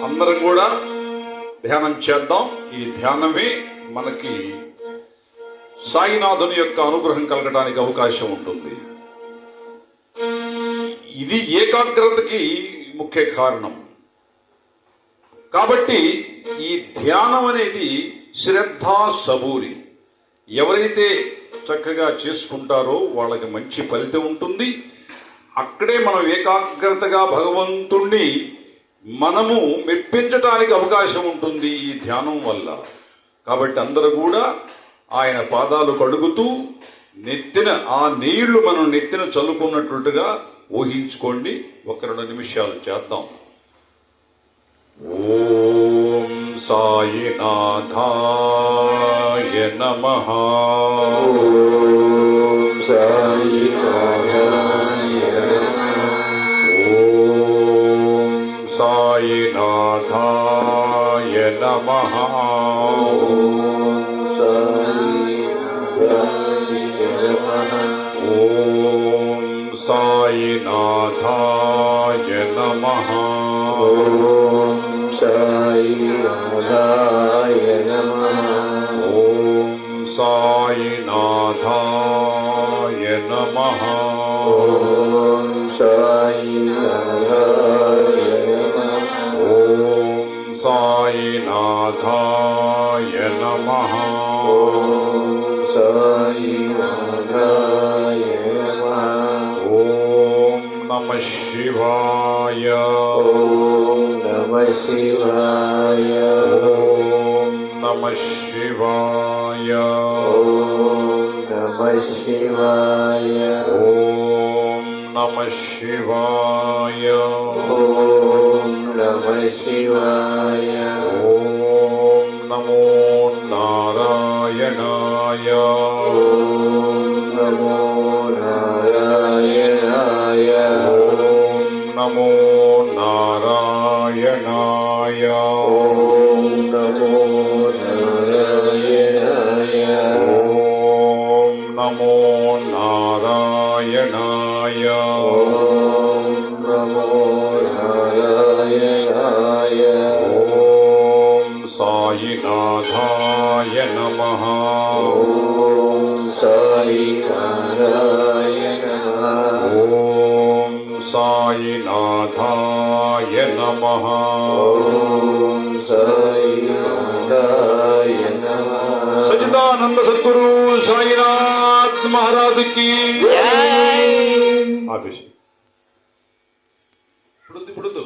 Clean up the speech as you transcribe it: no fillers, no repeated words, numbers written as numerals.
అందరం కూడా ధ్యానం చేద్దాం. ఈ ధ్యానమే మనకి సాయినాథుని యొక్క అనుగ్రహం కలగడానికి అవకాశం ఉంటుంది. ఇది ఏకాగ్రతకి ముఖ్య కారణం. కాబట్టి ఈ ధ్యానం అనేది శ్రద్ధ సబూరి. ఎవరైతే చక్కగా చేసుకుంటారో వాళ్ళకి మంచి ఫలితం ఉంటుంది. అక్కడే మనం ఏకాగ్రతగా భగవంతుణ్ణి మనము మెప్పించటానికి అవకాశం ఉంటుంది ఈ ధ్యానం వల్ల. కాబట్టి అందరూ కూడా ఆయన పాదాలు కడుగుతూ నెత్తిన ఆ నీళ్లు మనం నెత్తిన చల్లుకున్నట్లుగా ఊహించుకోండి. 1-2 నిమిషాలు చేద్దాం. ఓం సాయినాథాయ నమః. ఓం సాయినాథాయ ఓం సాయినాథాయ నమః. ఓం సాయినాథాయ నమః. ఓం సాయినాథాయ నమః. ఓం సాయినాథాయ నమః. ఓం సాయినాథాయ నమః. ఓం సాయినాథాయ నమః. ఓం సాయినాథాయ నమః. ఓం నమః శివాయ. ఓం నమః శివాయ. ఓం నమః శివాయ. ఓం నమః శివాయ. ఓం నమః శివాయ. ఓం నమః శివాయ. ఓం నమో నారాయణాయ. ఓం నమో నారాయణాయ. ఓం నమో నారాయణాయ. ఓం నమో నారాయణాయ. ఓం నమో నారాయణాయ. ఓం నమో నారాయణాయ. ఓం సాయినాథాయ నమః. ఓం సాయినాథాయ నమః. ఓం సాయినాథాయ నమః. ఓం సాయినాథాయ నమః. సచ్చిదానంద సద్గురు సాయినాథ్ మహారాజ్ కి ఆదేశం. పుడుతూ